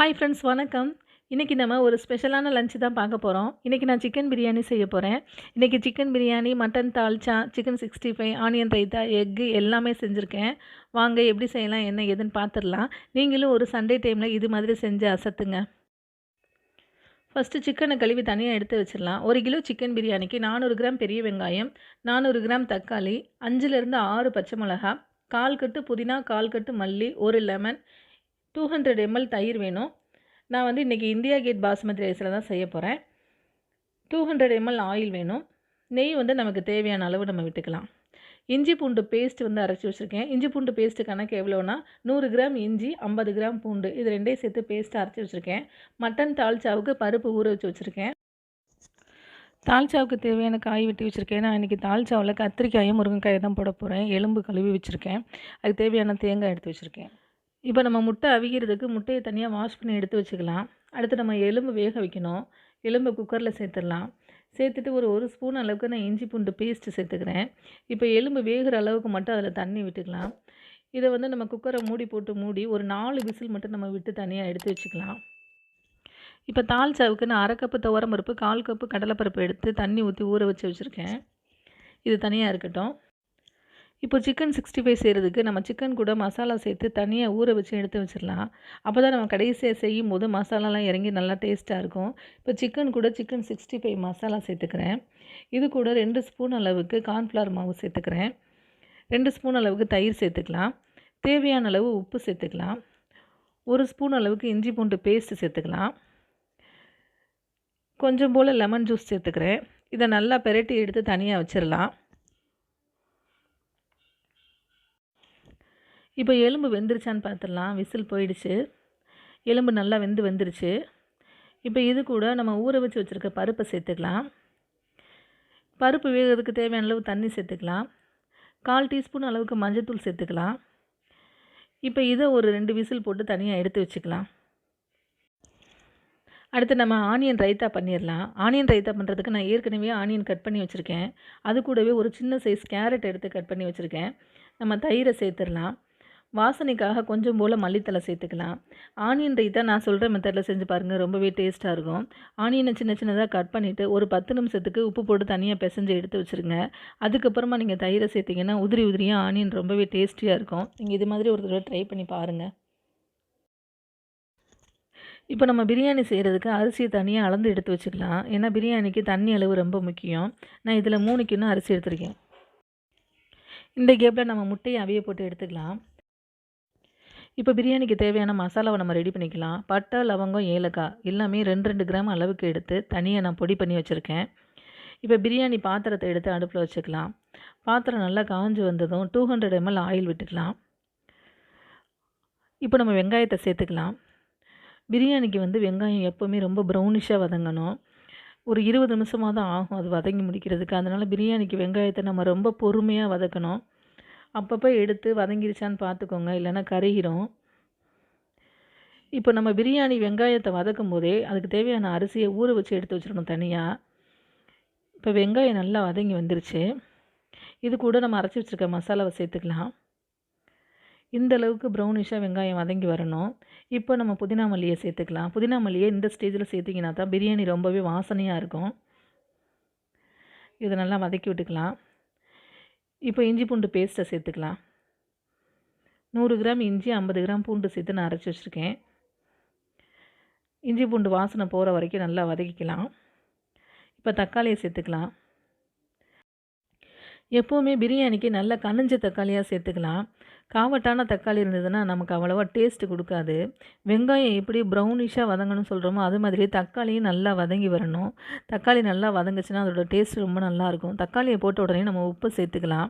Hi friends, வணக்கம். இன்றைக்கி நம்ம ஒரு ஸ்பெஷலான லஞ்ச் தான் பார்க்க போகிறோம். இன்றைக்கி நான் சிக்கன் பிரியாணி செய்ய போகிறேன். இன்றைக்கி chicken biryani, mutton dalcha, chicken 65, onion raita, egg எல்லாமே செஞ்சுருக்கேன். வாங்க எப்படி செய்யலாம், என்ன ஏதுன்னு பார்த்துடலாம். நீங்களும் ஒரு சண்டே டைமில் இது மாதிரி செஞ்சு அசத்துங்க. ஃபஸ்ட்டு சிக்கனை கழுவி தனியாக எடுத்து வச்சிடலாம். 1 கிலோ சிக்கன் பிரியாணிக்கு 400 கிராம் பெரிய வெங்காயம், 400 கிராம் தக்காளி, 5லேருந்து 6 பச்சை மிளகா, 1/4 கட்டு புதினா, 1/4 கட்டு மல்லி, 1 லெமன், 200 ml தயிர் வேணும். நான் வந்து இன்றைக்கி இந்தியா கேட் பாஸ்மதி ரைஸில் தான் செய்ய போகிறேன். 200 ml ஆயில் வேணும். நெய் வந்து நமக்கு தேவையான அளவு நம்ம விட்டுக்கலாம். இஞ்சி பூண்டு பேஸ்ட் வந்து அரைச்சி வச்சுருக்கேன். இஞ்சி பூண்டு பேஸ்ட்டு கணக்கு எவ்வளோனா 100 கிராம் இஞ்சி, 50 கிராம் பூண்டு, இது ரெண்டையும் சேர்த்து பேஸ்ட்டு அரைச்சி வச்சுருக்கேன். மட்டன் தால்ச்சாவுக்கு பருப்பு ஊற வச்சு வச்சுருக்கேன். தால்ச்சாவுக்கு தேவையான காய் வெட்டி வச்சுருக்கேன். நான் இன்றைக்கி தால்ச்சாவில் கத்திரிக்காயும் முருங்கைக்காயை தான் போட போகிறேன். எலும்பு கழுவி வச்சுருக்கேன். அதுக்கு தேவையான தேங்காய் எடுத்து வச்சுருக்கேன். இப்போ நம்ம முட்டை அவிக்கிறதுக்கு முட்டையை தனியாக வாஷ் பண்ணி எடுத்து வச்சுக்கலாம். அடுத்து நம்ம எலும்பு வேக வைக்கணும். எலும்பை குக்கரில் சேர்த்துடலாம். சேர்த்துட்டு ஒரு ஸ்பூன் அளவுக்கு நான் இஞ்சி பூண்டு பேஸ்ட்டு சேர்த்துக்கிறேன். இப்போ எலும்பு வேகிற அளவுக்கு மட்டும் அதில் தண்ணி விட்டுக்கலாம். இதை வந்து நம்ம குக்கரை மூடி ஒரு 4 விசில் மட்டும் நம்ம விட்டு தனியாக எடுத்து வச்சுக்கலாம். இப்போ தால்ச்சாவுக்கு நான் 1/2 கப்பு துவரம்பருப்பு, 1/4 கப்பு கடலைப்பருப்பு எடுத்து தண்ணி ஊற்றி ஊற வச்சு வச்சுருக்கேன். இது தனியாக இருக்கட்டும். இப்போ சிக்கன் 65 செய்கிறதுக்கு நம்ம சிக்கன் கூட மசாலா சேர்த்து தனியாக ஊற வச்சு எடுத்து வச்சிடலாம். அப்போ தான் நம்ம கடைசியாக செய்யும் போது மசாலாலாம் இறங்கி நல்லா டேஸ்ட்டாக இருக்கும். இப்போ சிக்கன் கூட சிக்கன் 65 மசாலா சேர்த்துக்கிறேன். இது கூட 2 ஸ்பூன் அளவுக்கு கார்ன்ஃப்ளவர் மாவு சேர்த்துக்கிறேன். 2 ஸ்பூன் அளவுக்கு தயிர் சேர்த்துக்கலாம். தேவையான அளவு உப்பு சேர்த்துக்கலாம். 1 ஸ்பூன் அளவுக்கு இஞ்சி பூண்டு பேஸ்ட்டு சேர்த்துக்கலாம். கொஞ்சம் போல் லெமன் ஜூஸ் சேர்த்துக்கிறேன். இதை நல்லா பெரட்டி எடுத்து தனியாக வச்சிடலாம். இப்போ எலும்பு வெந்துருச்சான்னு பார்த்துடலாம். விசில் போயிடுச்சு. எலும்பு நல்லா வெந்துருச்சு. இப்போ இது கூட நம்ம ஊற வச்சு வச்சுருக்க பருப்பை சேர்த்துக்கலாம். பருப்பு வேகிறதுக்கு தேவையான அளவு தண்ணி சேர்த்துக்கலாம். 1/4 டீஸ்பூன் அளவுக்கு மஞ்சள்தூள் சேர்த்துக்கலாம். இப்போ இதை ஒரு 2 விசில் போட்டு தனியாக எடுத்து வச்சுக்கலாம். அடுத்து நம்ம ஆனியன் ரைத்தா பண்ணிடலாம். ஆனியன் ரைத்தா பண்ணுறதுக்கு நான் ஏற்கனவே ஆனியன் கட் பண்ணி வச்சுருக்கேன். அது கூடவே ஒரு சின்ன சைஸ் கேரட் எடுத்து கட் பண்ணி வச்சுருக்கேன். நம்ம தயிரை சேர்த்துடலாம். வாசனைக்காக கொஞ்சம் போல் மல்லித்தலை சேர்த்துக்கலாம். ஆனியன் ரைத்தா நான் சொல்கிற மெத்தடில் செஞ்சு பாருங்கள், ரொம்பவே டேஸ்ட்டாக இருக்கும். ஆனியனை சின்ன சின்னதாக கட் பண்ணிவிட்டு ஒரு 10 நிமிஷத்துக்கு உப்பு போட்டு தனியாக பிசைஞ்சு எடுத்து வச்சுருங்க. அதுக்கப்புறமா நீங்கள் தயிரை சேர்த்திங்கன்னா உதிரியாக ஆனியன் ரொம்பவே டேஸ்டியாக இருக்கும். நீங்கள் இது மாதிரி ஒரு தடவை ட்ரை பண்ணி பாருங்கள். இப்போ நம்ம பிரியாணி செய்கிறதுக்கு அரிசியை தனியாக அளந்து எடுத்து வச்சுக்கலாம். ஏன்னா பிரியாணிக்கு தண்ணி அளவு ரொம்ப முக்கியம். நான் இதில் 3 கிண்ணம் அரிசி எடுத்துருக்கேன். இந்த கேப்பில் நம்ம முட்டையை அவிய போட்டு எடுத்துக்கலாம். இப்போ பிரியாணிக்கு தேவையான மசாலாவை நம்ம ரெடி பண்ணிக்கலாம். பட்டை, லவங்கம், ஏலக்காய் எல்லாமே 2 கிராம் அளவுக்கு எடுத்து தனியாக நான் பொடி பண்ணி வச்சுருக்கேன். இப்போ பிரியாணி பாத்திரத்தை எடுத்து அடுப்பில் வச்சுக்கலாம். பாத்திரம் நல்லா காஞ்சு வந்ததும் 200 ml ஆயில் விட்டுக்கலாம். இப்போ நம்ம வெங்காயத்தை சேர்த்துக்கலாம். பிரியாணிக்கு வந்து வெங்காயம் எப்போவுமே ரொம்ப ப்ரௌனிஷாக வதங்கணும். ஒரு 20 நிமிஷமாக தான் ஆகும் அது வதங்கி முடிக்கிறதுக்கு. அதனால் பிரியாணிக்கு வெங்காயத்தை நம்ம ரொம்ப பொறுமையாக வதக்கணும். அப்பப்போ எடுத்து வதங்கிருச்சான்னு பார்த்துக்கோங்க, இல்லைன்னா கருகிரும். இப்போ நம்ம பிரியாணி வெங்காயத்தை வதக்கும் போதே அதுக்கு தேவையான அரிசியை ஊற வச்சு எடுத்து வச்சிடணும் தனியாக. இப்போ வெங்காயம் நல்லா வதங்கி வந்துருச்சு. இது கூட நம்ம அரைச்சி வச்சுருக்க மசாலாவை சேர்த்துக்கலாம். இந்த அளவுக்கு ப்ரௌனிஷாக வெங்காயம் வதங்கி வரணும். இப்போ நம்ம புதினா மல்லியை சேர்த்துக்கலாம். புதினா மல்லியை இந்த ஸ்டேஜில் சேர்த்திங்கன்னா தான் பிரியாணி ரொம்பவே வாசனையாக இருக்கும். இதை நல்லா வதக்கி விட்டுக்கலாம். இப்போ இஞ்சி பூண்டு பேஸ்ட்டை சேர்த்துக்கலாம். 100 கிராம் இஞ்சி, 50 கிராம் பூண்டு சேர்த்து நான் அரைச்சி வச்சுருக்கேன். இஞ்சி பூண்டு வாசனை போகிற வரைக்கும் நல்லா வதக்கிக்கலாம். இப்போ தக்காளியை சேர்த்துக்கலாம். எப்போவுமே பிரியாணிக்கு நல்ல கனிஞ்ச தக்காளியாக சேர்த்துக்கலாம். காவட்டான தக்காளி இருந்ததுன்னா நமக்கு அவ்வளோவா டேஸ்ட்டு கொடுக்காது. வெங்காயம் எப்படி ப்ரௌனிஷாக வதங்கணும்னு சொல்கிறோமோ அது மாதிரி தக்காளியும் நல்லா வதங்கி வரணும். தக்காளி நல்லா வதங்குச்சுன்னா அதோடய டேஸ்ட் ரொம்ப நல்லாயிருக்கும். தக்காளியை போட்ட உடனே நம்ம உப்பு சேர்த்துக்கலாம்.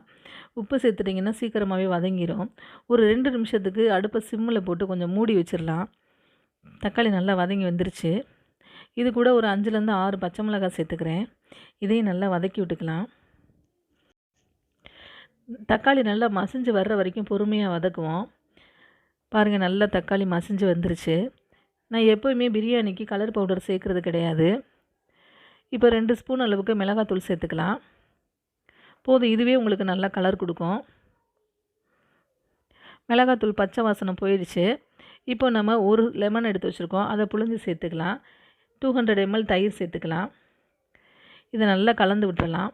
உப்பு சேர்த்துட்டிங்கன்னா சீக்கிரமாகவே வதங்கிடும். ஒரு 2 நிமிஷத்துக்கு அடுப்பை சிம்மில் போட்டு கொஞ்சம் மூடி வச்சிடலாம். தக்காளி நல்லா வதங்கி வந்துருச்சு. இது கூட ஒரு 5லேருந்து 6 பச்சை மிளகாய் சேர்த்துக்கிறேன். இதையும் நல்லா வதக்கி விட்டுக்கலாம். தக்காளி நல்லா மசிஞ்சு வர்ற வரைக்கும் பொறுமையாக வதக்குவோம். பாருங்கள், நல்லா தக்காளி மசிஞ்சு வந்துருச்சு. நான் எப்போயுமே பிரியாணிக்கு கலர் பவுடர் சேர்க்குறது கிடையாது. இப்போ 2 ஸ்பூன் அளவுக்கு மிளகாத்தூள் சேர்த்துக்கலாம். போதும், இதுவே உங்களுக்கு நல்லா கலர் கொடுக்கும். மிளகாத்தூள் பச்சை வாசனை போயிடுச்சு. இப்போ நம்ம ஒரு லெமன் எடுத்து வச்சுருக்கோம், அதை புழிஞ்சு சேர்த்துக்கலாம். 200 ml தயிர் சேர்த்துக்கலாம். இதை நல்லா கலந்து விட்டுறலாம்.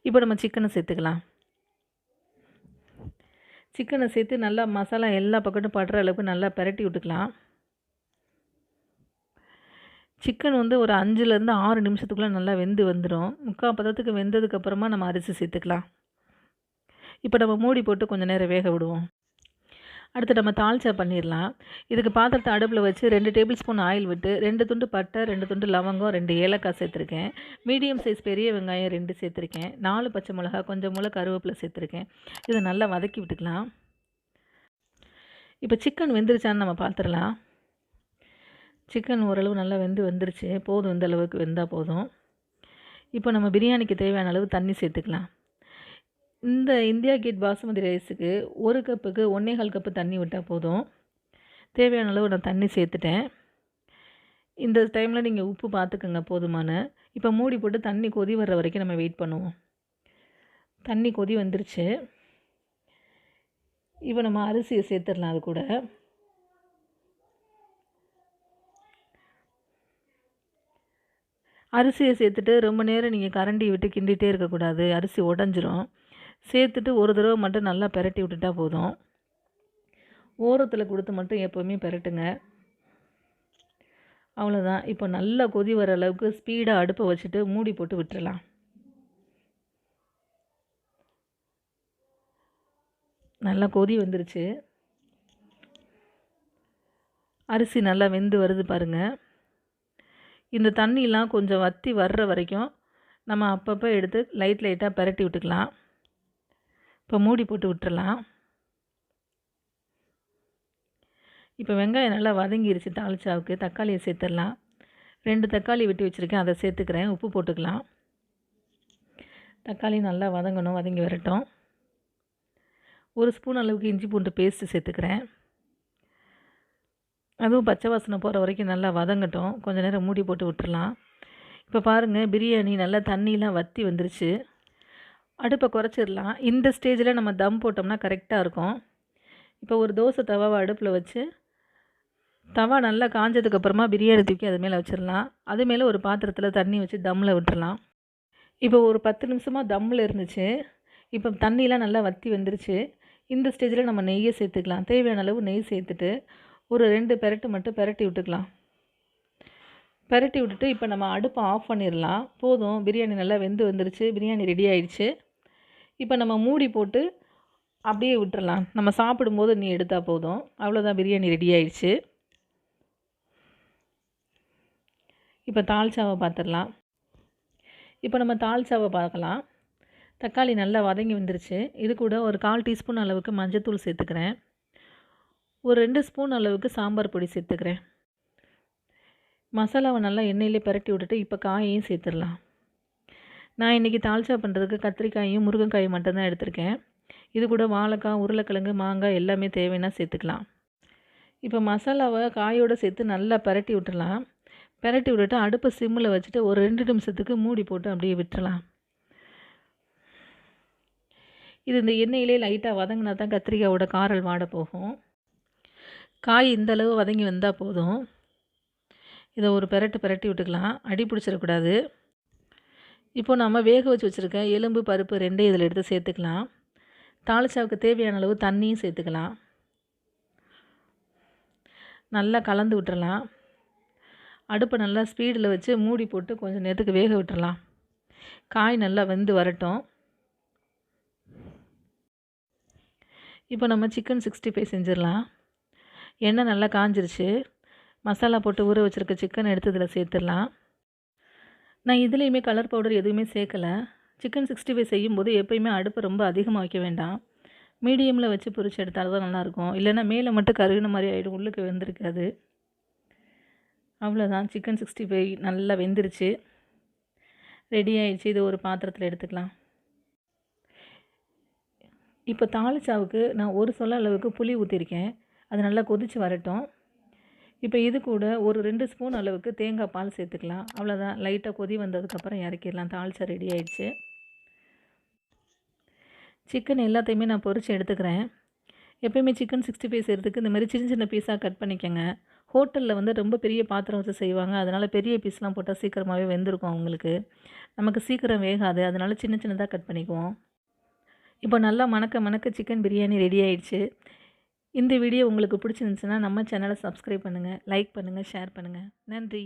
இப்போ நம்ம சிக்கனை சேர்த்துக்கலாம். சிக்கனை சேர்த்து நல்லா மசாலா எல்லா பக்கட்டும் படுற அளவுக்கு நல்லா பிரட்டி விட்டுக்கலாம். சிக்கன் வந்து ஒரு 5லேருந்து 6 நிமிஷத்துக்குள்ளே நல்லா வெந்து வந்துடும். 3/4 பதத்துக்கு வெந்ததுக்கப்புறமா நம்ம அரிசி சேர்த்துக்கலாம். இப்போ நம்ம மூடி போட்டு கொஞ்சம் நேரம் வேக விடுவோம். அடுத்து நம்ம தால்ச்சா பண்ணிடலாம். இதுக்கு பாத்திரத்தை அடுப்பில் வச்சு 2 டேபிள் ஸ்பூன் ஆயில் விட்டு 2 துண்டு பட்டை, 2 துண்டு லவங்கம், 2 ஏலக்காய் சேர்த்துருக்கேன். மீடியம் சைஸ் பெரிய வெங்காயம் 2 சேர்த்துருக்கேன். 4 பச்சை மிளகா, கொஞ்சம் போல் கருவேப்பிலை சேர்த்துருக்கேன். இதை நல்லா வதக்கி விட்டுக்கலாம். இப்போ சிக்கன் வெந்துருச்சான்னு நம்ம பார்த்துடலாம். சிக்கன் ஓரளவு நல்லா வந்துருச்சு. போதும், இந்த அளவுக்கு வெந்தால் போதும். இப்போ நம்ம பிரியாணிக்கு தேவையான அளவு தண்ணி சேர்த்துக்கலாம். இந்த இந்தியா கேட் பாசுமதி ரைஸுக்கு 1 கப்புக்கு 1 1/4 கப்பு தண்ணி விட்டால் போதும். தேவையான அளவு நான் தண்ணி சேர்த்துட்டேன். இந்த டைமில் நீங்கள் உப்பு பார்த்துக்கோங்க போதுமான. இப்போ மூடி போட்டு தண்ணி கொதி வர்ற வரைக்கும் நம்ம வெயிட் பண்ணுவோம். தண்ணி கொதி வந்துருச்சு. இப்போ நம்ம அரிசியை சேர்த்துடலாம். அது கூட அரிசியை சேர்த்துட்டு ரொம்ப நேரம் நீங்கள் கரண்டி விட்டு கிண்டிகிட்டே இருக்கக்கூடாது, அரிசி உடஞ்சிரும். சேர்த்துட்டு ஒரு தடவை மட்டும் நல்லா பிரட்டி விட்டுட்டா போதும். ஓரத்தில் கொடுத்து மட்டும் எப்போவுமே பிரட்டுங்க. அவ்வளோதான். இப்போ நல்லா கொதி வர அளவுக்கு ஸ்பீடாக அடுப்பை வச்சுட்டு மூடி போட்டு விட்டுறலாம். நல்லா கொதி வந்துருச்சு. அரிசி நல்லா வெந்து வருது பாருங்கள். இந்த தண்ணியெலாம் கொஞ்சம் வற்றி வர்ற வரைக்கும் நம்ம அப்பப்போ எடுத்து லைட்டாக பிரட்டி விட்டுக்கலாம். இப்போ மூடி போட்டு விட்டுறலாம். இப்போ வெங்காயம் நல்லா வதங்கிருச்சு. தாளிச்சாவுக்கு தக்காளியை சேர்த்துடலாம். 2 தக்காளி வெட்டி வச்சுருக்கேன், அதை சேர்த்துக்கிறேன். உப்பு போட்டுக்கலாம். தக்காளி நல்லா வதங்கணும், வதங்கி வரட்டும். 1 ஸ்பூன் அளவுக்கு இஞ்சி பூண்டு பேஸ்ட்டு சேர்த்துக்கிறேன். அதுவும் பச்சை வாசனை போகிற வரைக்கும் நல்லா வதங்கட்டும். கொஞ்சம் நேரம் மூடி போட்டு விட்டுறலாம். இப்போ பாருங்கள், பிரியாணி நல்லா தண்ணியெலாம் வற்றி வந்துருச்சு. அடுப்பை குறைச்சிடலாம். இந்த ஸ்டேஜில் நம்ம தம் போட்டோம்னா கரெக்டாக இருக்கும். இப்போ ஒரு தோசை தவாவை அடுப்பில் வச்சு தவா நல்லா காஞ்சதுக்கப்புறமா பிரியாணி தூக்கி அது மேலே வச்சிடலாம். அது மேலே ஒரு பாத்திரத்தில் தண்ணி வச்சு தம்மில் விட்டுறலாம். இப்போ ஒரு 10 நிமிஷமாக தம்மில் இருந்துச்சு. இப்போ தண்ணியெலாம் நல்லா வற்றி வந்துருச்சு. இந்த ஸ்டேஜில் நம்ம நெய்யை சேர்த்துக்கலாம். தேவையான அளவு நெய் சேர்த்துட்டு ஒரு 2 பெரட்டு மட்டும் பெரட்டி விட்டுக்கலாம். பெரட்டி விட்டுட்டு இப்போ நம்ம அடுப்பை ஆஃப் பண்ணிடலாம். போதும், பிரியாணி நல்லா வெந்து வந்துருச்சு. பிரியாணி ரெடி ஆயிடுச்சு. இப்போ நம்ம மூடி போட்டு அப்படியே விட்டுறலாம். நம்ம சாப்பிடும்போது நீ எடுத்தால் போதும். அவ்வளோதான், பிரியாணி ரெடி ஆயிடுச்சு. இப்போ தால்ச்சாவை பார்த்துடலாம். இப்போ நம்ம தால்ச்சாவை பார்க்கலாம். தக்காளி நல்லா வதங்கி வந்துருச்சு. இது கூட ஒரு 1/4 டீஸ்பூன் அளவுக்கு மஞ்சத்தூள் சேர்த்துக்கிறேன். ஒரு 2 ஸ்பூன் அளவுக்கு சாம்பார் பொடி சேர்த்துக்கிறேன். மசாலாவை நல்லா எண்ணெயிலே பிரட்டி விட்டுட்டு இப்போ காயையும் சேர்த்துடலாம். நான் இன்றைக்கி தால்ச்சா பண்ணுறதுக்கு கத்திரிக்காயும் முருங்கைக்காயும் மட்டும்தான் எடுத்திருக்கேன். இது கூட வாழைக்காய், உருளைக்கிழங்கு, மாங்காய் எல்லாமே தேவைன்னா சேர்த்துக்கலாம். இப்போ மசாலாவை காயோடு சேர்த்து நல்லா பிரட்டி விட்டுடலாம். பிரட்டி விட்டுட்டு அடுப்பை சிம்மில் வச்சுட்டு ஒரு 2 நிமிஷத்துக்கு மூடி போட்டு அப்படியே விட்டுறலாம். இது இந்த எண்ணெயிலே லைட்டாக வதங்கினா தான் கத்திரிக்காயோட காரல் வாட போகும். காய் இந்தளவு வதங்கி வந்தால் போதும். இதை ஒரு பிரட்டி விட்டுக்கலாம். அடி பிடிச்சிடக்கூடாது. இப்போ நம்ம வேக வச்சு வச்சுருக்க எலும்பு, பருப்பு 2 இதில் எடுத்து சேர்த்துக்கலாம். தாளிச்சாவுக்கு தேவையான அளவு தண்ணியும் சேர்த்துக்கலாம். நல்லா கலந்து விட்டுறலாம். அடுப்பை நல்லா ஸ்பீடில் வச்சு மூடி போட்டு கொஞ்சம் நேரத்துக்கு வேக விட்டுறலாம். காய் நல்லா வெந்து வரட்டும். இப்போ நம்ம சிக்கன் 65 செஞ்சிடலாம். எண்ணெய் நல்லா காஞ்சிருச்சு. மசாலா போட்டு ஊற வச்சுருக்க சிக்கன் எடுத்து இதில் சேர்த்துடலாம். நான் இதுலேயுமே கலர் பவுடர் எதுவுமே சேர்க்கலை. சிக்கன் 65 செய்யும்போது எப்போயுமே அடுப்பை ரொம்ப அதிகமாக வைக்க வேண்டாம். மீடியமில் வச்சு பொரிச்சு எடுத்தால் தான் நல்லாயிருக்கும். இல்லைன்னா மேலே மட்டும் கருகின மாதிரி ஆகிடும், உள்ளுக்கு வெந்திருக்காது. அவ்வளோதான், சிக்கன் 65 நல்லா வெந்துருச்சு, ரெடி ஆயிடுச்சு. இது ஒரு பாத்திரத்தில் எடுத்துக்கலாம். இப்போ தாளிச்சாவுக்கு நான் ஒரு சொல அளவுக்கு புளி ஊற்றிருக்கேன். அது நல்லா கொதித்து வரட்டும். இப்போ இது கூட ஒரு 2 ஸ்பூன் அளவுக்கு தேங்காய் பால் சேர்த்துக்கலாம். அவ்வளோதான், லைட்டாக கொதி வந்ததுக்கப்புறம் இறக்கிடலாம். தாளிச்சா ரெடி ஆயிடுச்சு. சிக்கன் எல்லாத்தையுமே நான் பொரித்து எடுத்துக்கிறேன். எப்பயுமே சிக்கன் 65 செய்கிறதுக்கு இந்த மாதிரி சின்ன சின்ன பீஸாக கட் பண்ணிக்கோங்க. ஹோட்டலில் வந்து ரொம்ப பெரிய பாத்திரம் வச்சு செய்வாங்க. அதனால் பெரிய பீஸ்லாம் போட்டால் சீக்கிரமாகவே வெந்திருக்கும் அவங்களுக்கு. நமக்கு சீக்கிரம் வேகாது. அதனால சின்ன சின்னதாக கட் பண்ணிக்குவோம். இப்போ நல்லா மணக்க மணக்க சிக்கன் பிரியாணி ரெடி ஆயிடுச்சு. இந்த வீடியோ உங்களுக்கு பிடிச்சிருந்துச்சுன்னா நம்ம சேனலை சப்ஸ்கிரைப் பண்ணுங்கள், லைக் பண்ணுங்கள், ஷேர் பண்ணுங்கள். நன்றி.